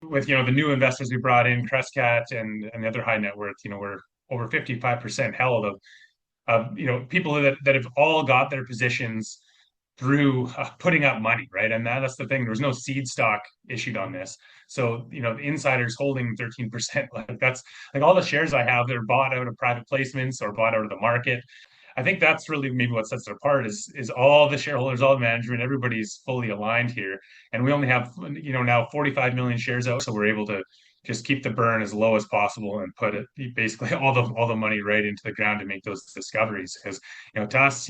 with the new investors we brought in, Crescat and the other high net worth, we're over 55% held of people that have all got their positions through putting up money, right? And that's the thing. There was no seed stock issued on this. So, the insiders holding 13%, like that's like all the shares I have, they're bought out of private placements or bought out of the market. I think that's really maybe what sets it apart is all the shareholders, all the management, everybody's fully aligned here. And we only have, now 45 million shares out. So we're able to just keep the burn as low as possible and put it basically all the money right into the ground to make those discoveries. Because, to us,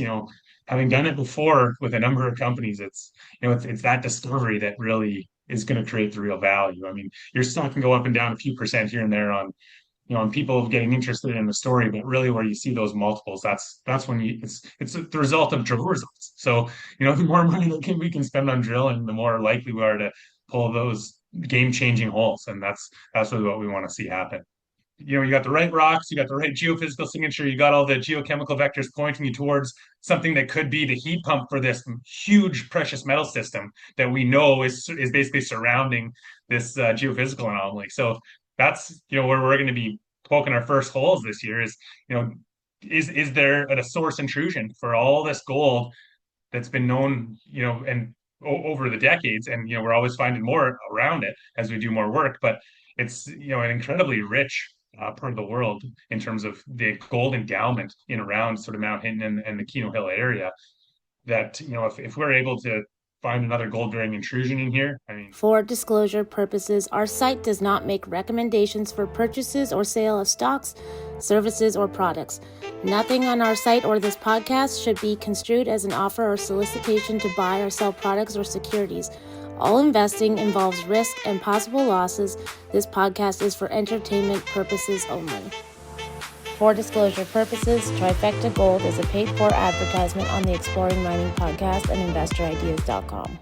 having done it before with a number of companies, it's that discovery that really is going to create the real value. I mean, your stock can go up and down a few percent here and there on people getting interested in the story, but really where you see those multiples, that's when it's the result of drill results. So, the more money that we can spend on drilling, the more likely we are to pull those game-changing holes, and that's really what we want to see happen. You got the right rocks, you got the right geophysical signature, you got all the geochemical vectors pointing you towards something that could be the heat pump for this huge precious metal system that we know is basically surrounding this geophysical anomaly. So that's where we're going to be poking our first holes this year is there a source intrusion for all this gold that's been known, and over the decades, and we're always finding more around it as we do more work, but it's an incredibly rich part of the world in terms of the gold endowment in around sort of Mount Hinton and the Keno Hill area. That if we're able to find another gold bearing intrusion in here, I mean. For disclosure purposes, our site does not make recommendations for purchases or sale of stocks, services, or products. Nothing on our site or this podcast should be construed as an offer or solicitation to buy or sell products or securities. All investing involves risk and possible losses. This podcast is for entertainment purposes only. For disclosure purposes, Trifecta Gold is a paid-for advertisement on the Exploring Mining podcast and InvestorIdeas.com.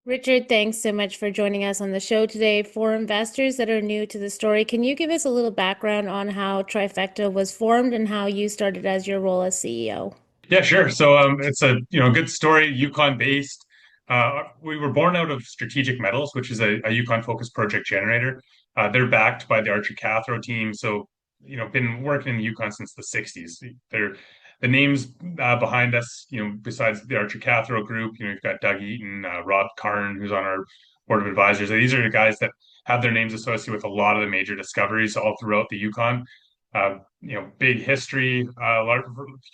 Richard, thanks so much for joining us on the show today. For investors that are new to the story, can you give us a little background on how Trifecta was formed and how you started as your role as CEO? Yeah, sure. So it's a good story, Yukon based. We were born out of Strategic Metals, which is a Yukon focused project generator. They're backed by the Archer Cathro team, so been working in the Yukon since the '60s. They're the names behind us, besides the Archer Cathro group, you've got Doug Eaton, Rob Karn, who's on our board of advisors. These are the guys that have their names associated with a lot of the major discoveries all throughout the Yukon. Big history,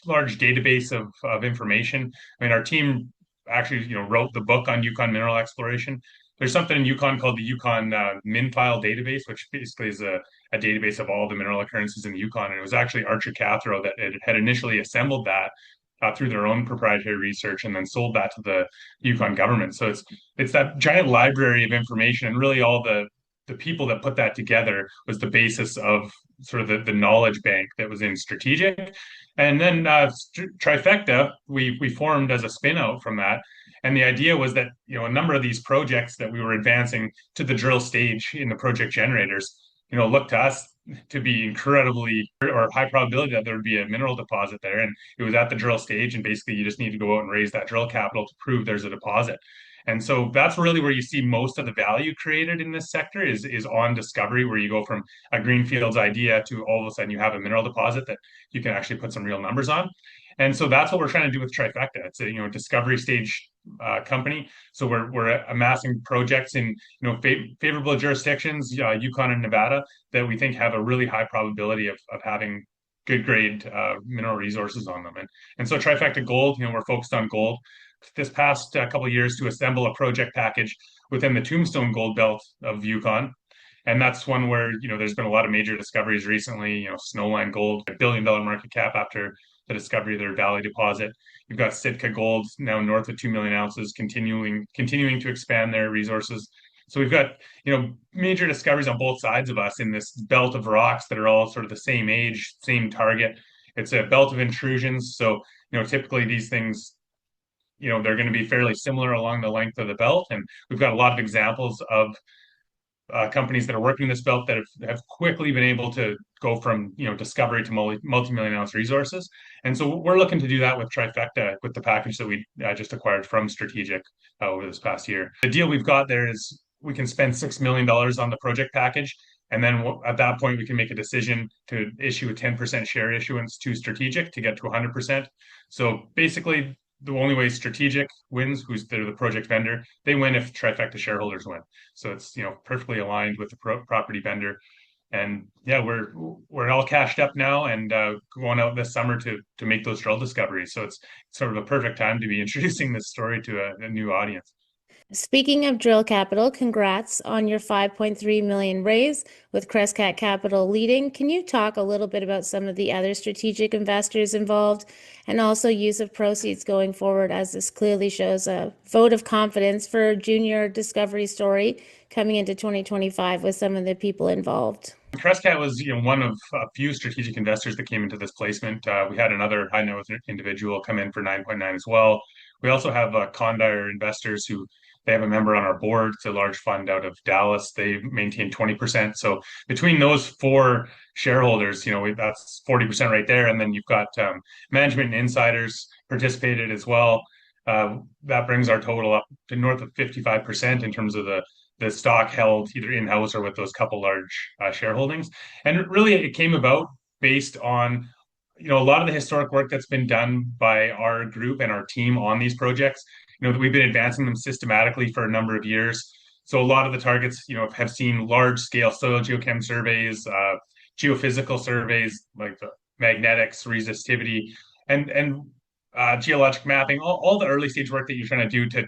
large database of information. I mean, our team actually, wrote the book on Yukon mineral exploration. There's something in Yukon called the Yukon Min File Database, which basically is a database of all the mineral occurrences in the Yukon. And it was actually Archer Cathro that had initially assembled that through their own proprietary research and then sold that to the Yukon government. So it's that giant library of information, and really all the people that put that together was the basis of sort of the knowledge bank that was in Strategic. And then Trifecta, we formed as a spin out from that. And the idea was that, a number of these projects that we were advancing to the drill stage in the project generators, looked to us to be incredibly or high probability that there would be a mineral deposit there. And it was at the drill stage. And basically you just need to go out and raise that drill capital to prove there's a deposit. And so that's really where you see most of the value created in this sector is on discovery, where you go from a greenfields idea to all of a sudden you have a mineral deposit that you can actually put some real numbers on. And so that's what we're trying to do with Trifecta. It's a discovery stage company. So we're amassing projects in favorable jurisdictions, Yukon and Nevada, that we think have a really high probability of having good grade mineral resources on them. And so Trifecta Gold, we're focused on gold. This past couple of years to assemble a project package within the Tombstone gold belt of Yukon. And that's one where, there's been a lot of major discoveries recently, Snowline Gold, $1 billion market cap after the discovery of their Valley deposit. You've got Sitka Gold now north of 2 million ounces, continuing to expand their resources. So we've got, major discoveries on both sides of us in this belt of rocks that are all sort of the same age, same target. It's a belt of intrusions. So, typically these things, they're going to be fairly similar along the length of the belt. And we've got a lot of examples of companies that are working this belt that have quickly been able to go from discovery to multi-million ounce resources. And so we're looking to do that with Trifecta, with the package that we just acquired from Strategic over this past year. The deal we've got there is we can spend $6 million on the project package, and then at that point we can make a decision to issue a 10% share issuance to strategic to get to 100%. So basically, the only way strategic wins, who's they're the project vendor, they win if Trifecta shareholders win. So it's perfectly aligned with the property vendor. And yeah, we're all cashed up now and going out this summer to make those drill discoveries. So it's sort of a perfect time to be introducing this story to a new audience. Speaking of drill capital, congrats on your 5.3 million raise with Crescat Capital leading. Can you talk a little bit about some of the other strategic investors involved and also use of proceeds going forward, as this clearly shows a vote of confidence for a junior discovery story coming into 2025 with some of the people involved? Crescat was, one of a few strategic investors that came into this placement. We had another high net worth individual come in for 9.9 as well. We also have Condire investors who they have a member on our board. It's a large fund out of Dallas. They maintain 20%. So between those four shareholders, that's 40% right there. And then you've got management and insiders participated as well. That brings our total up to north of 55% in terms of the stock held either in-house or with those couple large shareholdings. And really, it came about based on a lot of the historic work that's been done by our group and our team on these projects. We've been advancing them systematically for a number of years. So a lot of the targets, have seen large-scale soil geochem surveys, geophysical surveys like the magnetics, resistivity, and geologic mapping, all the early stage work that you're trying to do to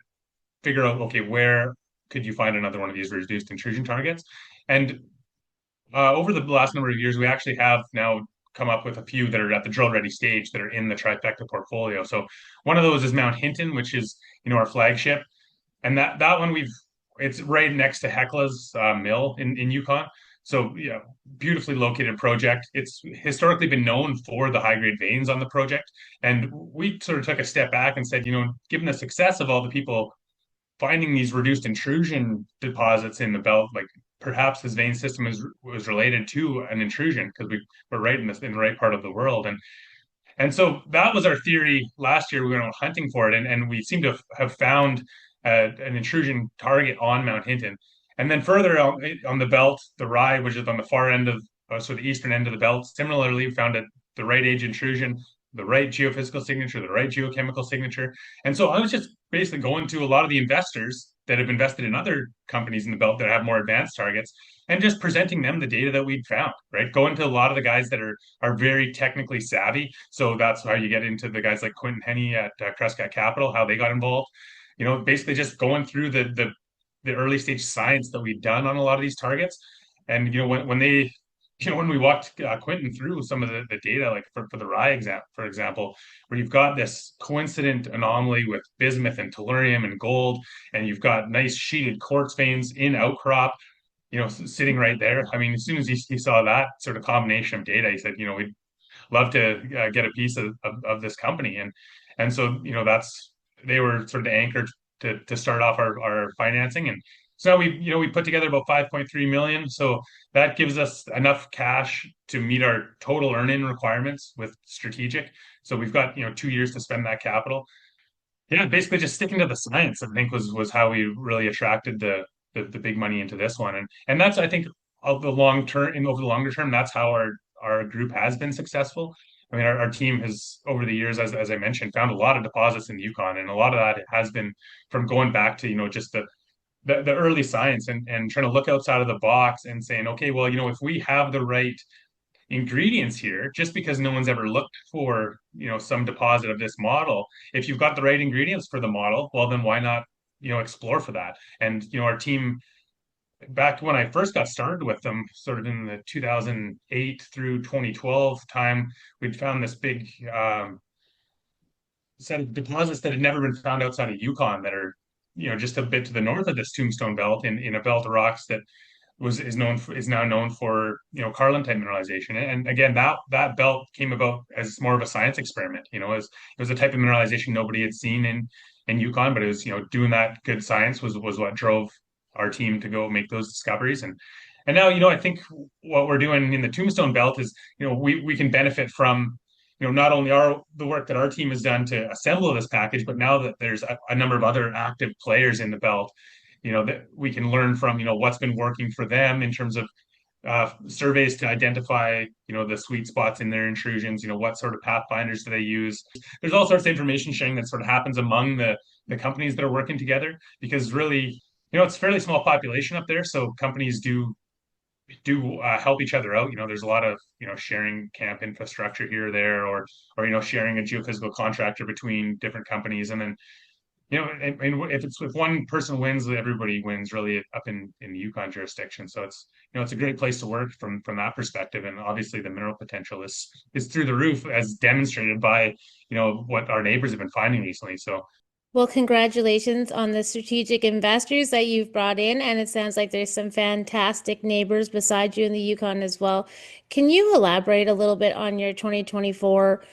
figure out, okay, where could you find another one of these reduced intrusion targets? And over the last number of years, we actually have now come up with a few that are at the drill ready stage that are in the Trifecta portfolio. So one of those is Mount Hinton, which is our flagship, and that one it's right next to Hecla's mill in Yukon. So yeah, beautifully located project. It's historically been known for the high grade veins on the project, and we sort of took a step back and said, given the success of all the people finding these reduced intrusion deposits in the belt, like perhaps this vein system was related to an intrusion because we're right in the right part of the world. And so that was our theory last year. We went out hunting for it, and we seem to have found an intrusion target on Mount Hinton. And then further on the belt, the Rye, which is on the far end of, so the eastern end of the belt, similarly we found the right age intrusion, the right geophysical signature, the right geochemical signature. And so I was just basically going to a lot of the investors that have invested in other companies in the belt that have more advanced targets and just presenting them the data that we'd found, right? Going to a lot of the guys that are very technically savvy. So that's how you get into the guys like Quentin Henney at Crescat Capital, how they got involved. Basically just going through the early stage science that we've done on a lot of these targets. And when we walked Quentin through some of the data, like for the Rye for example, where you've got this coincident anomaly with bismuth and tellurium and gold, and you've got nice sheeted quartz veins in outcrop, sitting right there. I mean, as soon as he saw that sort of combination of data, he said, we'd love to get a piece of this company. And so, they were sort of the anchor to start off our financing. And so we put together about 5.3 million. So that gives us enough cash to meet our total earn-in requirements with strategic. So we've got, 2 years to spend that capital. Yeah, basically just sticking to the science, I think was how we really attracted the big money into this one. And that's, I think, over the longer term, that's how our group has been successful. I mean, our team has, over the years, as I mentioned, found a lot of deposits in the Yukon, and a lot of that has been from going back to, just the early science and trying to look outside of the box and saying, okay, well, if we have the right ingredients here, just because no one's ever looked for, some deposit of this model, if you've got the right ingredients for the model, well, then why not, explore for that? And, our team, back when I first got started with them, sort of in the 2008 through 2012 time, we'd found this big set of deposits that had never been found outside of Yukon that are, just a bit to the north of this Tombstone belt in a belt of rocks that is now known for Carlin type mineralization. And again, that belt came about as more of a science experiment. It was a type of mineralization nobody had seen in Yukon, but it was doing that good science was what drove our team to go make those discoveries. And now I think what we're doing in the Tombstone belt is we can benefit from not only the work that our team has done to assemble this package, but now that there's a number of other active players in the belt, that we can learn from, what's been working for them in terms of surveys to identify, the sweet spots in their intrusions, what sort of pathfinders do they use. There's all sorts of information sharing that sort of happens among the companies that are working together, because really, it's a fairly small population up there. So companies do help each other out. There's a lot of, sharing camp infrastructure here or there, or, sharing a geophysical contractor between different companies. And then, and if one person wins, everybody wins really up in the Yukon jurisdiction. So it's a great place to work from that perspective. And obviously the mineral potential is through the roof, as demonstrated by, what our neighbors have been finding recently. So Well, congratulations on the strategic investors that you've brought in, and it sounds like there's some fantastic neighbors beside you in the Yukon as well. Can you elaborate a little bit on your 2024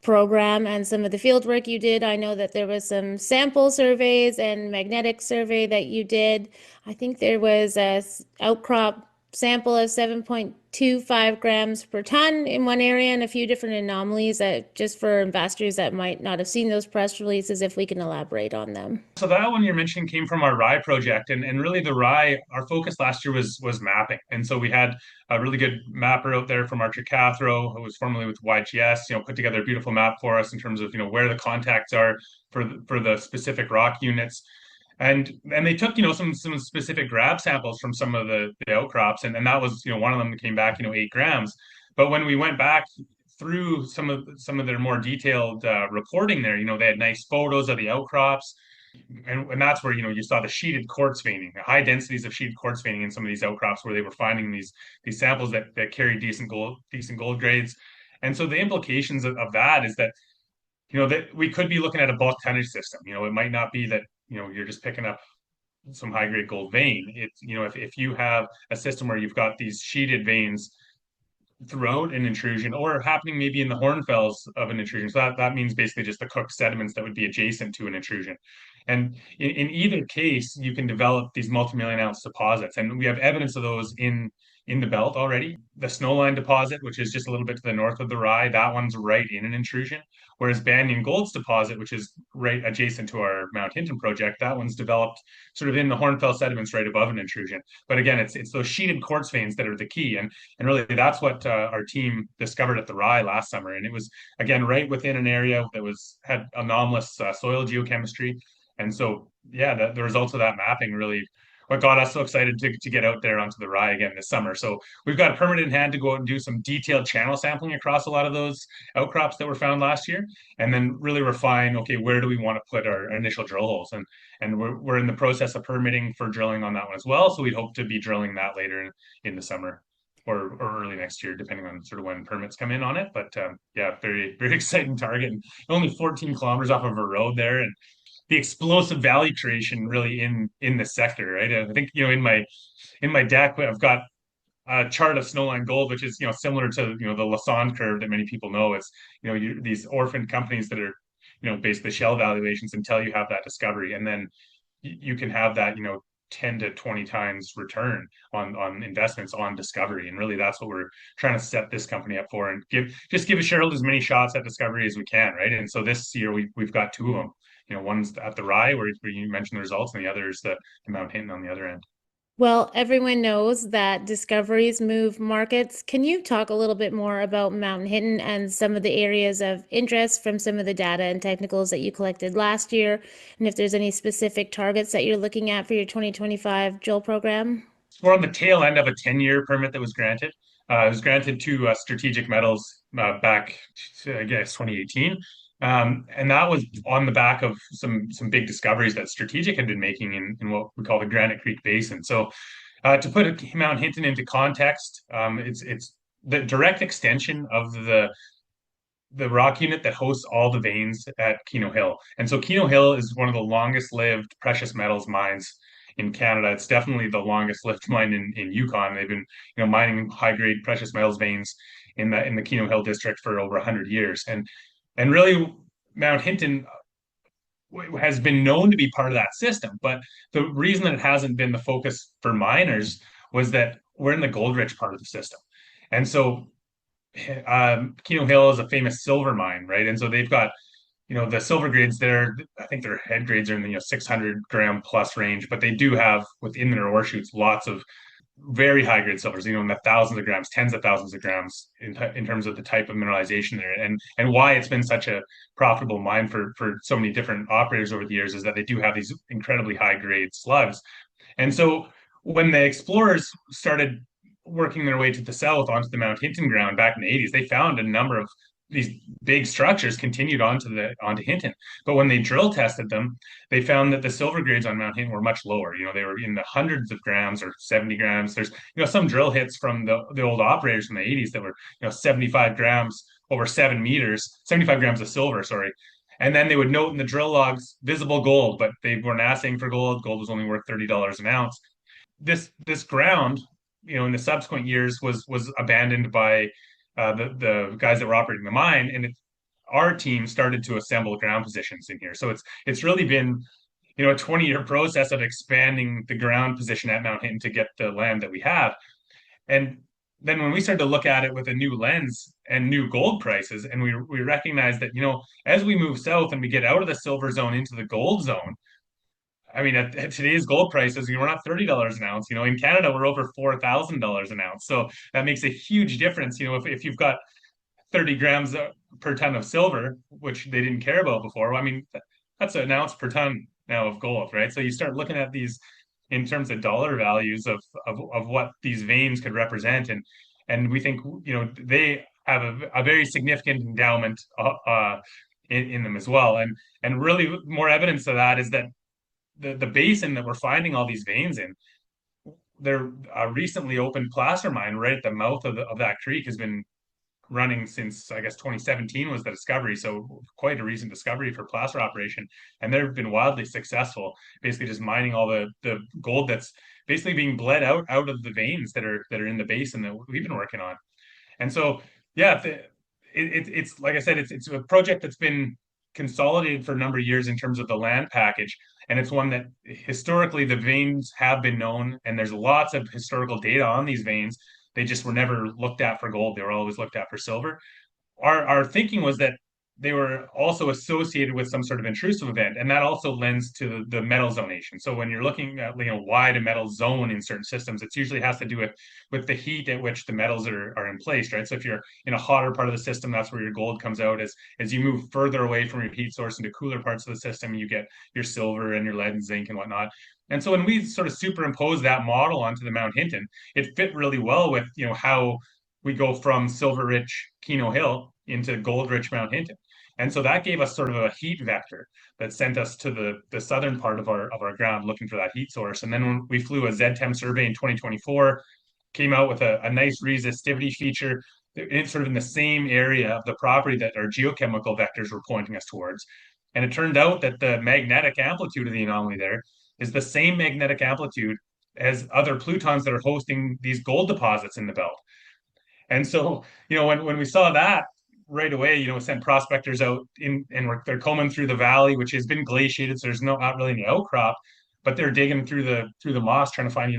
program and some of the field work you did? I know that there was some sample surveys and magnetic survey that you did. I think there was a outcrop sample of 7.25 grams per ton in one area and a few different anomalies that just for investors that might not have seen those press releases, if we can elaborate on them. So that one you're mentioning came from our Rye project, and really the Rye, our focus last year was mapping, and so we had a really good mapper out there from Archer Cathro, who was formerly with YGS, put together a beautiful map for us in terms of where the contacts are for the specific rock units, and they took some specific grab samples from some of the outcrops, and that was one of them that came back 8 grams, but when we went back through some of their more detailed reporting there, they had nice photos of the outcrops, and that's where you saw the sheeted quartz veining, the high densities of sheeted quartz veining in some of these outcrops, where they were finding these samples that carry decent gold grades. And so the implications of that is that that we could be looking at a bulk tonnage system. It might not be that you're just picking up some high grade gold vein. It's if you have a system where you've got these sheeted veins throughout an intrusion, or happening maybe in the hornfells of an intrusion. So that means basically just the cooked sediments that would be adjacent to an intrusion. And in either case, you can develop these multi-million ounce deposits. And we have evidence of those in the belt already. The Snowline deposit, which is just a little bit to the north of the Rye, that one's right in an intrusion. Whereas Banyan Gold's deposit, which is right adjacent to our Mount Hinton project, that one's developed sort of in the hornfell sediments right above an intrusion. But again, it's those sheeted quartz veins that are the key. And really, that's what our team discovered at the Rye last summer. And it was, again, right within an area that had anomalous soil geochemistry. And so, yeah, the results of that mapping really what got us so excited to get out there onto the Rye again this summer. So we've got a permit in hand to go out and do some detailed channel sampling across a lot of those outcrops that were found last year, and then really refine, okay, where do we want to put our initial drill holes? And we're in the process of permitting for drilling on that one as well. So we hope to be drilling that later in the summer. Or early next year, depending on sort of when permits come in on it. But yeah, very, very exciting target. And only 14 kilometers off of a road there, and the explosive value creation really in the sector, right? And I think in my deck I've got a chart of Snowline Gold, which is similar to the Lassonde curve that many people know. It's these orphaned companies that are basically shell valuations until you have that discovery, and then you can have that 10 to 20 times return on investments on discovery. And really that's what we're trying to set this company up for, and give shareholders as many shots at discovery as we can, right? And so this year we've got two of them. One's at the Rye where you mentioned the results, and the other is the Mount Hinton on the other end. Well, everyone knows that discoveries move markets. Can you talk a little bit more about Mount Hinton and some of the areas of interest from some of the data and technicals that you collected last year? And if there's any specific targets that you're looking at for your 2025 drill program? We're on the tail end of a 10-year permit that was granted. It was granted to Strategic Metals back, I guess, 2018. And that was on the back of some big discoveries that Strategic had been making in what we call the Granite Creek Basin. So to put Mount Hinton into context, it's the direct extension of the rock unit that hosts all the veins at Keno Hill. And so Keno Hill is one of the longest lived precious metals mines in Canada. It's definitely the longest lived mine in Yukon. They've been mining high grade precious metals veins in the Keno Hill district for over 100 years. And really, Mount Hinton has been known to be part of that system. But the reason that it hasn't been the focus for miners was that we're in the gold rich part of the system. And so Keno Hill is a famous silver mine, right? And so they've got the silver grades there, I think their head grades are in the 600 gram plus range, but they do have within their ore shoots lots of very high grade silvers, in the thousands of grams, tens of thousands of grams in terms of the type of mineralization there, and why it's been such a profitable mine for so many different operators over the years is that they do have these incredibly high grade slugs. And so when the explorers started working their way to the south onto the Mount Hinton ground back in the 80s, they found a number of these big structures continued onto Hinton. But when they drill tested them, they found that the silver grades on Mount Hinton were much lower. They were in the hundreds of grams or 70 grams. There's some drill hits from the old operators from the 80s that were 75 grams over 7 meters, 75 grams of silver, sorry. And then they would note in the drill logs visible gold, but they weren't assaying for gold. Gold was only worth $30 an ounce. This ground, in the subsequent years was abandoned by the guys that were operating the mine, and our team started to assemble ground positions in here. So it's really been a 20-year process of expanding the ground position at Mount Hinton to get the land that we have. And then when we started to look at it with a new lens and new gold prices, and we recognize that as we move south and we get out of the silver zone into the gold zone, I mean, at today's gold prices, we're not $30 an ounce. In Canada, we're over $4,000 an ounce. So that makes a huge difference. If you've got 30 grams per ton of silver, which they didn't care about before, well, I mean, that's an ounce per ton now of gold, right? So you start looking at these in terms of dollar values of what these veins could represent, and we think they have a very significant endowment in them as well, and really more evidence of that is that the basin that we're finding all these veins in, they're a recently opened placer mine right at the mouth of that creek has been running since, I guess, 2017 was the discovery. So quite a recent discovery for placer operation. And they've been wildly successful, basically just mining all the gold that's basically being bled out of the veins that are in the basin that we've been working on. And so, yeah, it's like I said, it's a project that's been consolidated for a number of years in terms of the land package. And it's one that historically the veins have been known, and there's lots of historical data on these veins. They just were never looked at for gold. They were always looked at for silver. Our thinking was that they were also associated with some sort of intrusive event, and that also lends to the metal zonation. So when you're looking at why do metals zone in certain systems, it usually has to do with the heat at which the metals are in place, right? So if you're in a hotter part of the system, that's where your gold comes out. As you move further away from your heat source into cooler parts of the system, you get your silver and your lead and zinc and whatnot. And so when we sort of superimpose that model onto the Mount Hinton, it fit really well with how we go from silver rich Keno Hill into gold rich Mount Hinton. And so that gave us sort of a heat vector that sent us to the southern part of our ground looking for that heat source. And then when we flew a ZTEM survey in 2024, came out with a nice resistivity feature. It's sort of in the same area of the property that our geochemical vectors were pointing us towards. And it turned out that the magnetic amplitude of the anomaly there is the same magnetic amplitude as other plutons that are hosting these gold deposits in the belt. And so, when we saw that right away, sent prospectors out and they're combing through the valley, which has been glaciated, so there's not really any outcrop, but they're digging through the moss trying to find,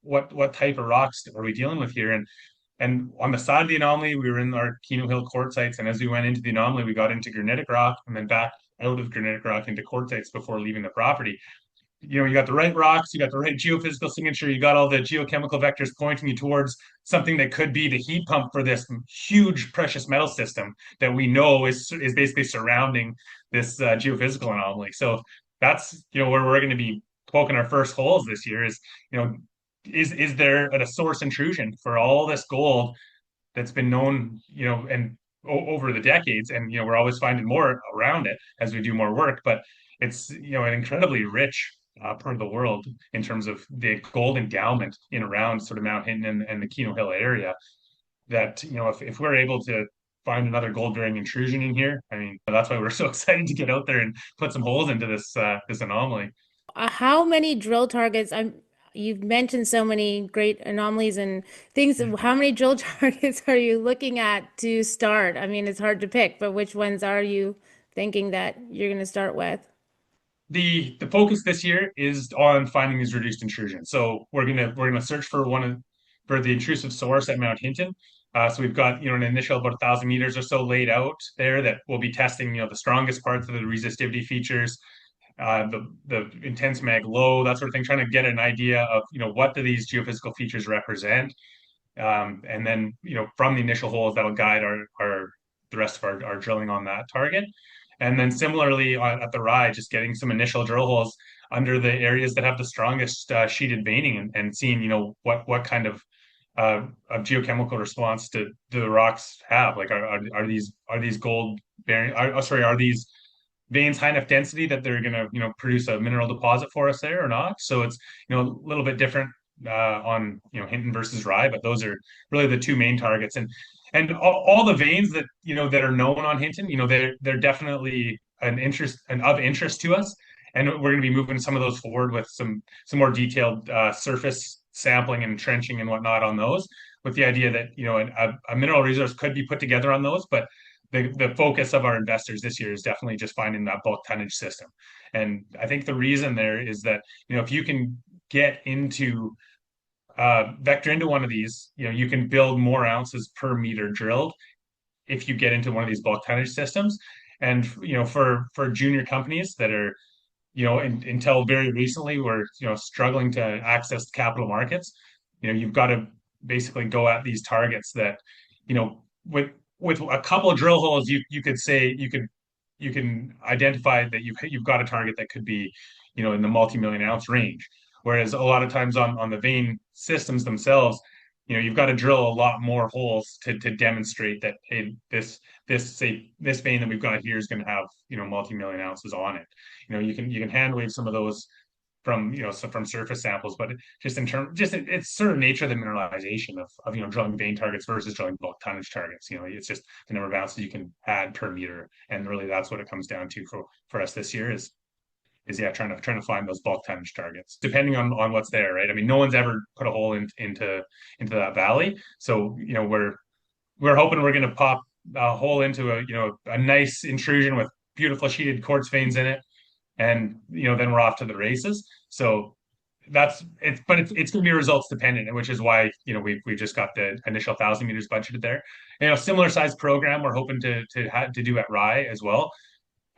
what type of rocks are we dealing with here? And on the side of the anomaly, we were in our Keno Hill quartzites, and as we went into the anomaly, we got into granitic rock and then back out of granitic rock into quartzites before leaving the property. You got the right rocks, you got the right geophysical signature, you got all the geochemical vectors pointing you towards something that could be the heat pump for this huge precious metal system that we know is basically surrounding this geophysical anomaly. So that's where we're going to be poking our first holes this year is there a source intrusion for all this gold that's been known, and over the decades, and we're always finding more around it as we do more work, but it's an incredibly rich part of the world in terms of the gold endowment in around sort of Mount Hinton and the Keno Hill area. That if we're able to find another gold bearing intrusion in here, I mean that's why we're so excited to get out there and put some holes into this anomaly. How many drill targets? You've mentioned so many great anomalies and things. How many drill targets are you looking at to start? I mean, it's hard to pick, but which ones are you thinking that you're going to start with? The focus this year is on finding these reduced intrusions. So we're gonna search for for the intrusive source at Mount Hinton. So we've got, an initial about 1,000 meters or so laid out there that we'll be testing, the strongest parts of the resistivity features, the intense mag low, that sort of thing, trying to get an idea of, what do these geophysical features represent. And then, from the initial holes, that'll guide our the rest of our drilling on that target. And then similarly at the Rye, just getting some initial drill holes under the areas that have the strongest sheeted veining, and seeing, what kind of geochemical response do the rocks have? Like, are these gold bearing? Are these veins high enough density that they're going to, produce a mineral deposit for us there or not? So it's, a little bit different on, Hinton versus Rye, but those are really the two main targets. And all the veins that, that are known on Hinton, they're definitely an interest and of interest to us. And we're going to be moving some of those forward with some more detailed surface sampling and trenching and whatnot on those, with the idea that, a mineral resource could be put together on those, but the focus of our investors this year is definitely just finding that bulk tonnage system. And I think the reason there is that, if you can get into vector into one of these, you can build more ounces per meter drilled if you get into one of these bulk tonnage systems. And, for junior companies that are, until very recently were, struggling to access capital markets, you've got to basically go at these targets that, with a couple of drill holes, you could say you can identify that you've got a target that could be, in the multi-million ounce range. Whereas a lot of times on the vein systems themselves, you've got to drill a lot more holes to demonstrate that, hey, this vein that we've got here is going to have, multi-million ounces on it. You can hand wave some of those from, from surface samples, but it's sort of nature of the mineralization of drilling vein targets versus drilling bulk tonnage targets. It's just the number of ounces you can add per meter, and really that's what it comes down to for us this year is trying to find those bulk tonnage targets, depending on what's there, right? I mean, no one's ever put a hole into that valley, so we're hoping we're going to pop a hole into a nice intrusion with beautiful sheeted quartz veins in it, and then we're off to the races. So that's it's but it's going to be results dependent, which is why we've just got the initial 1,000 meters budgeted there. Similar size program we're hoping to do at Rye as well,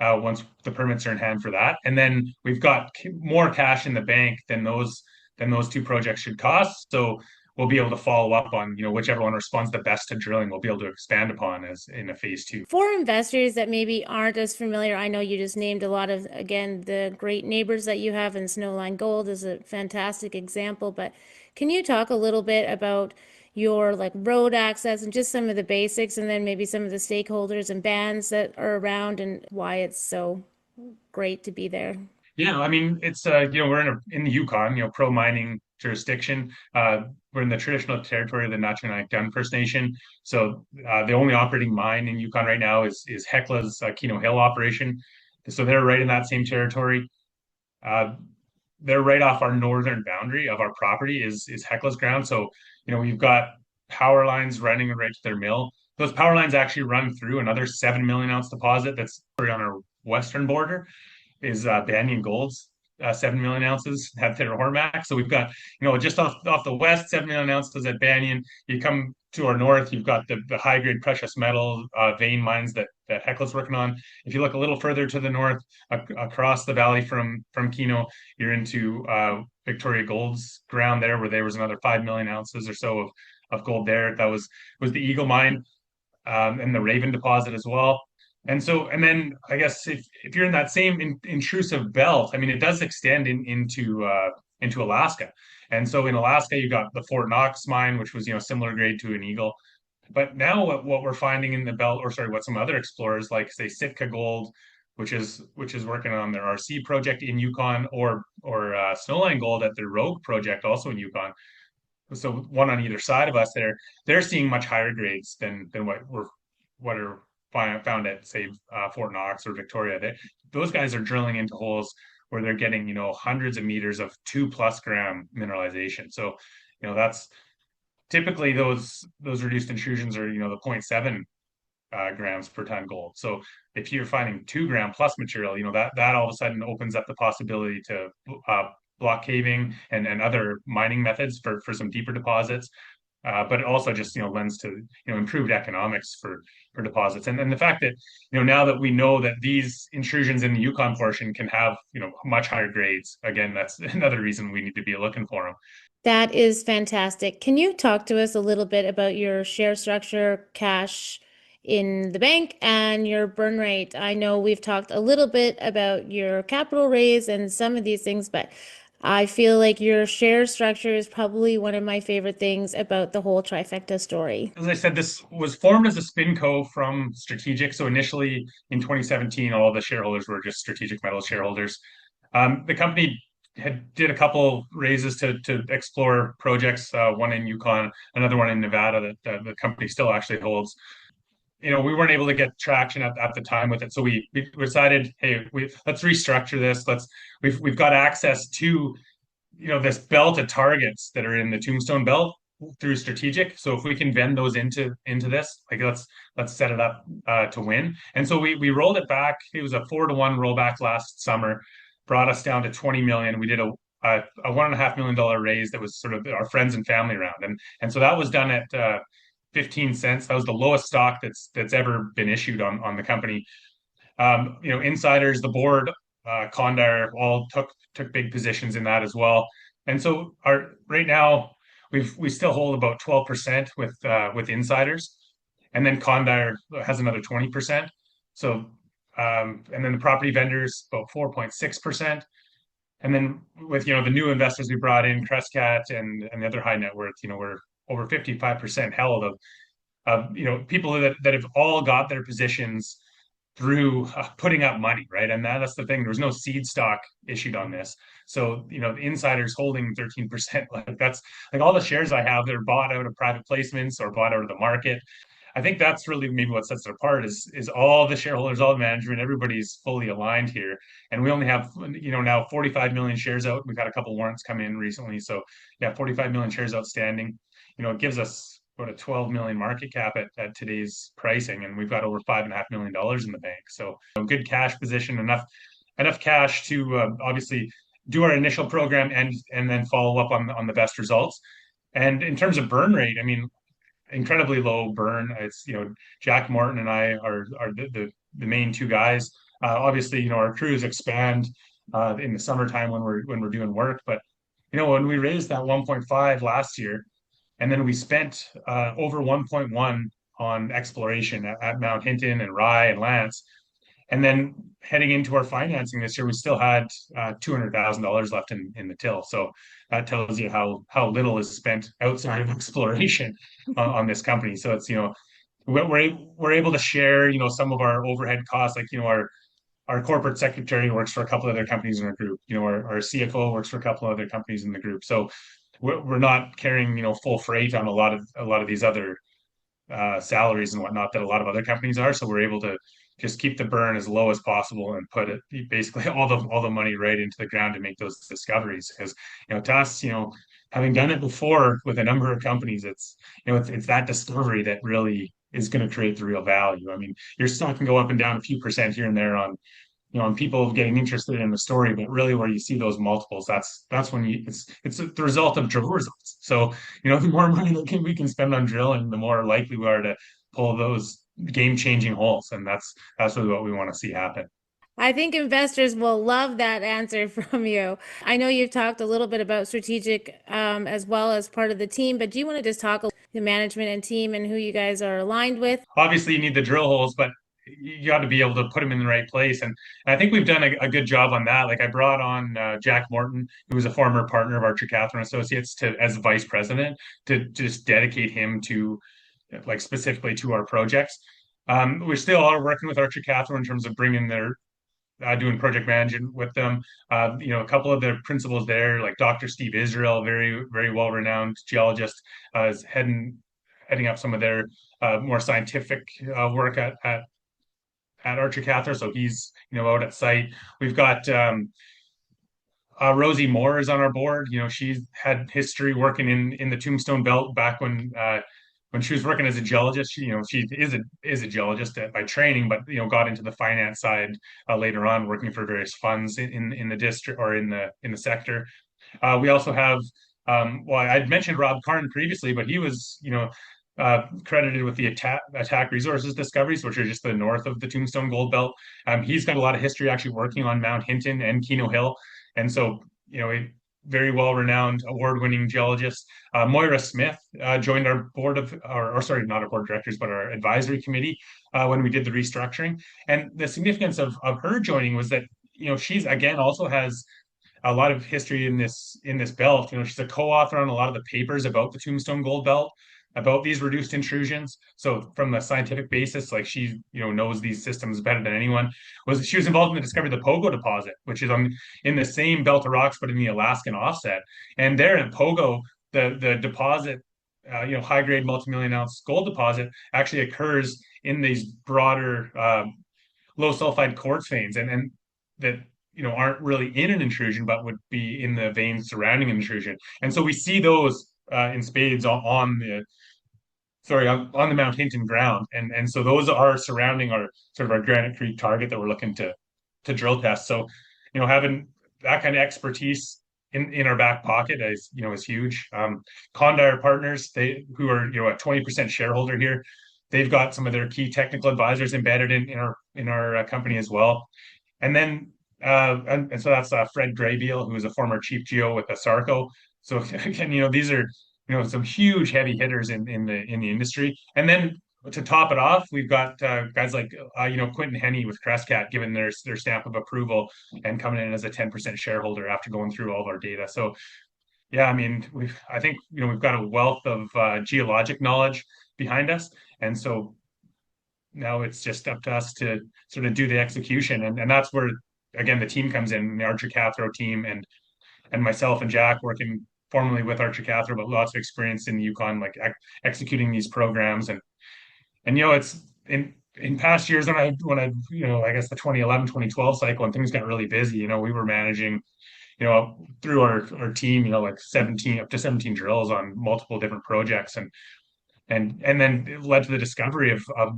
once the permits are in hand for that. And then we've got more cash in the bank than those two projects should cost. So we'll be able to follow up on, whichever one responds the best to drilling, we'll be able to expand upon as in a phase two. For investors that maybe aren't as familiar, I know you just named a lot of, again, the great neighbors that you have, and Snowline Gold is a fantastic example, but can you talk a little bit about your road access and just some of the basics, and then maybe some of the stakeholders and bands that are around and why it's so great to be there? Yeah, I mean, it's we're in the Yukon, pro mining jurisdiction. We're in the traditional territory of the Na-Cho-Nyäk-Dun First Nation. So the only operating mine in Yukon right now is Hecla's Keno Hill operation. So they're right in that same territory. They're right off our northern boundary of our property is Hecla's ground. So we've got power lines running right to their mill. Those power lines actually run through another 7 million ounce deposit that's on our western border. Is Banyan Gold's 7 million ounces at their Hormac. So we've got, just off the west, 7 million ounces at Banyan. You come to our north, you've got the high grade precious metal vein mines that Hecla's working on. If you look a little further to the north, across the valley from Keno, you're into Victoria Gold's ground there, where there was another 5 million ounces or so of gold there. That was the Eagle mine, and the Raven deposit as well. And then I guess if you're in that same intrusive belt, I mean, it does extend into Alaska. And so in Alaska, you got the Fort Knox mine, which was, similar grade to an Eagle. But now what we're finding in the belt, or sorry, what some other explorers like, say, Sitka Gold, which is working on their RC project in Yukon, or Snowline Gold at their Rogue project also in Yukon. So one on either side of us there, they're seeing much higher grades than what are found at, say, Fort Knox or Victoria. Those guys are drilling into holes where they're getting, hundreds of meters of 2+ gram mineralization. So, that's typically those reduced intrusions are, the 0.7 grams per ton gold. So if you're finding 2 gram plus material, that all of a sudden opens up the possibility to block caving and other mining methods for some deeper deposits. but it also just lends to improved economics for deposits, and the fact that now that we know that these intrusions in the Yukon portion can have much higher grades. Again, that's another reason we need to be looking for them. That is fantastic. Can you talk to us a little bit about your share structure, cash in the bank, and your burn rate? I know we've talked a little bit about your capital raise and some of these things, but I feel like your share structure is probably one of my favorite things about the whole Trifecta story. As I said, this was formed as a spin co from Strategic. So initially in 2017, all the shareholders were just Strategic Metals shareholders. The company did a couple raises to explore projects, one in Yukon, another one in Nevada that the company still actually holds. We weren't able to get traction at the time with it, so we decided, hey, let's restructure this. We've got access to this belt of targets that are in the Tombstone belt through Strategic. So if we can vend those into this, like let's set it up to win. And so we rolled it back. It was a 4-to-1 rollback last summer, brought us down to 20 million. We did a $1.5 million raise that was sort of our friends and family round, and so that was done at 15 cents. That was the lowest stock that's ever been issued on the company. Insiders, the board, Condar all took big positions in that as well. And so right now we still hold about 12% with insiders, and then Condar has another 20%. So and then the property vendors about 4.6%. And then with the new investors we brought in, Crescat and the other high net worth, we're over 55% held of people that have all got their positions through putting up money, right? And that's the thing. There was no seed stock issued on this. So, the insiders holding 13%, like that's like all the shares I have, they're bought out of private placements or bought out of the market. I think that's really maybe what sets it apart is all the shareholders, all the management, everybody's fully aligned here. And we only have, now 45 million shares out. We've had a couple warrants come in recently. So yeah, 45 million shares outstanding. It gives us about a 12 million market cap at today's pricing, and we've got over $5.5 million in the bank. So good cash position, enough cash to obviously do our initial program and then follow up on the best results. And in terms of burn rate, I mean, incredibly low burn. It's Jack Morton and I are the main two guys. Obviously, our crews expand in the summertime when we're doing work, but when we raised that 1.5 last year, and then we spent over 1.1 on exploration at Mount Hinton and Rye and Lance. And then heading into our financing this year, we still had $200,000 left in the till. So that tells you how little is spent outside of exploration on this company. So it's we're able to share some of our overhead costs, like our corporate secretary works for a couple of other companies in our group. Our CFO works for a couple of other companies in the group. So we're not carrying full freight on a lot of these other salaries and whatnot that a lot of other companies are. So we're able to just keep the burn as low as possible and put it basically all the money right into the ground to make those discoveries. Because to us, having done it before with a number of companies, it's that discovery that really is going to create the real value. I mean, your stock can go up and down a few percent here and there on people getting interested in the story, but really where you see those multiples, that's when it's the result of drill results. So the more money that we can spend on drilling, the more likely we are to pull those game-changing holes, and that's really what we want to see happen. I think investors will love that answer from you. I know you've talked a little bit about strategic as well as part of the team, but do you want to just talk the management and team and who you guys are aligned with? Obviously, you need the drill holes, but you got to be able to put them in the right place. And I think we've done a good job on that. Like I brought on Jack Morton, who was a former partner of Archer Catherine Associates, as vice president to just dedicate him to like specifically to our projects. We still are working with Archer Catherine in terms of bringing their doing project management with them. A couple of the principals there, like Dr. Steve Israel, very, very well-renowned geologist, is heading up some of their more scientific work at Archer Catherine. So he's, out at site. We've got Rosie Moore is on our board. She's had history working in the Tombstone Belt back when she was working as a geologist. She is a geologist by training, but got into the finance side later on, working for various funds in the district or in the sector. We also have Well, I'd mentioned Rob Karn previously, but he was, credited with the attack resources discoveries, which are just the north of the Tombstone Gold Belt. He's got a lot of history actually working on Mount Hinton and Keno Hill, and so a very well-renowned, award-winning geologist. Moira Smith joined our board of, or sorry, not our board of directors, but our advisory committee when we did the restructuring. And the significance of her joining was that she's again also has a lot of history in this belt. She's a co-author on a lot of the papers about the Tombstone Gold Belt, about these reduced intrusions. So from the scientific basis, like she knows these systems better than anyone. She was involved in the discovery of the Pogo deposit, which is in the same belt of rocks but in the Alaskan offset. And there in Pogo, the deposit, high grade multi-million ounce gold deposit actually occurs in these broader low sulfide quartz veins, and that aren't really in an intrusion, but would be in the veins surrounding an intrusion. And so we see those in spades on the Mount Hinton ground, and so those are surrounding our sort of our Granite Creek target that we're looking to drill test. So having that kind of expertise in our back pocket is huge. Condire Partners, who are a 20% shareholder here, they've got some of their key technical advisors embedded in our company as well. And then and so that's Fred Graybeal, who is a former chief geo with Asarco. So again, these are some huge heavy hitters in the industry. And then to top it off, we've got guys like Quentin Henney with Crescat giving their stamp of approval and coming in as a 10% shareholder after going through all of our data. So yeah, I mean, I think we've got a wealth of geologic knowledge behind us, and so now it's just up to us to sort of do the execution, and that's where again the team comes in, the Archer Cathro team, and myself and Jack working formally with Archer Cathro, but lots of experience in the Yukon, like executing these programs, and it's in past years when I I guess the 2011 2012 cycle when things got really busy, we were managing through our team like 17 drills on multiple different projects, and then it led to the discovery of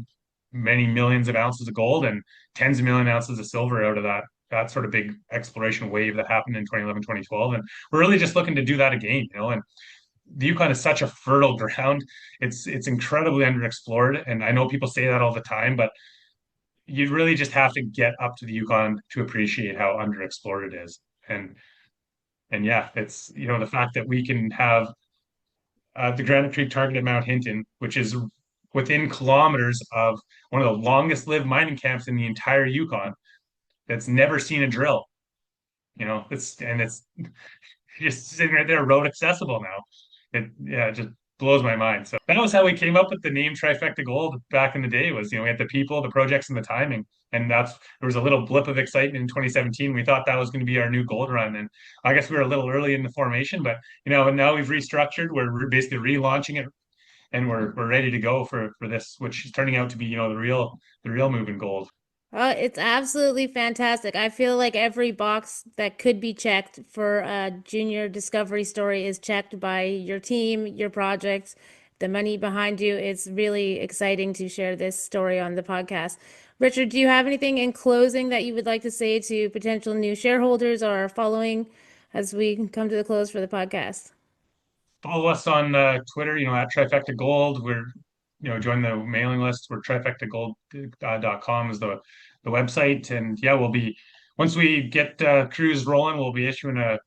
many millions of ounces of gold and tens of million ounces of silver out of that sort of big exploration wave that happened in 2011 2012. And we're really just looking to do that again, and the Yukon is such a fertile ground. It's incredibly underexplored, and I know people say that all the time, but you really just have to get up to the Yukon to appreciate how underexplored it is. And yeah, it's the fact that we can have the Granite Creek target at Mount Hinton, which is within kilometers of one of the longest lived mining camps in the entire Yukon, that's never seen a drill. It's just sitting right there, road accessible now. It just blows my mind. So that was how we came up with the name Trifecta Gold back in the day. Was we had the people, the projects, and the timing, and there was a little blip of excitement in 2017. We thought that was going to be our new gold run, and I guess we were a little early in the formation, but and now we've restructured. We're basically relaunching it, and we're ready to go for this, which is turning out to be the real move in gold. It's absolutely fantastic. I feel like every box that could be checked for a junior discovery story is checked by your team, your projects, the money behind you. It's really exciting to share this story on the podcast. Richard, do you have anything in closing that you would like to say to potential new shareholders or following as we come to the close for the podcast? Follow us on Twitter, at Trifecta Gold. We're join the mailing list. We're trifectagold.com is the website, and yeah, we'll be once we get crews rolling, we'll be issuing a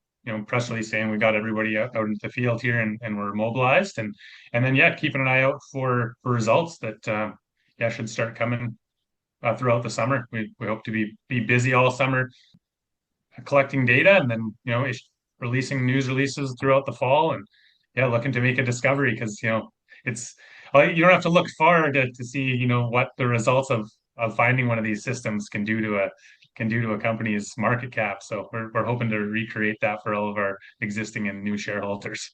press release saying we got everybody out into the field here, and we're mobilized, and then yeah, keeping an eye out for results that should start coming throughout the summer. We hope to be busy all summer collecting data, and then releasing news releases throughout the fall, and yeah, looking to make a discovery, because it's you don't have to look far to see what the results of finding one of these systems can do to a company's market cap. So we're hoping to recreate that for all of our existing and new shareholders.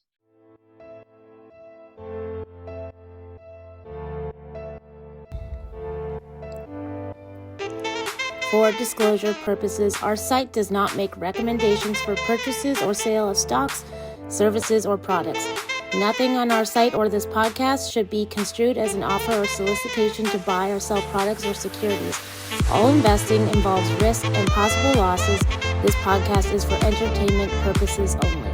For disclosure purposes, our site does not make recommendations for purchases or sale of stocks, services, or products. Nothing on our site or this podcast should be construed as an offer or solicitation to buy or sell products or securities. All investing involves risk and possible losses. This podcast is for entertainment purposes only.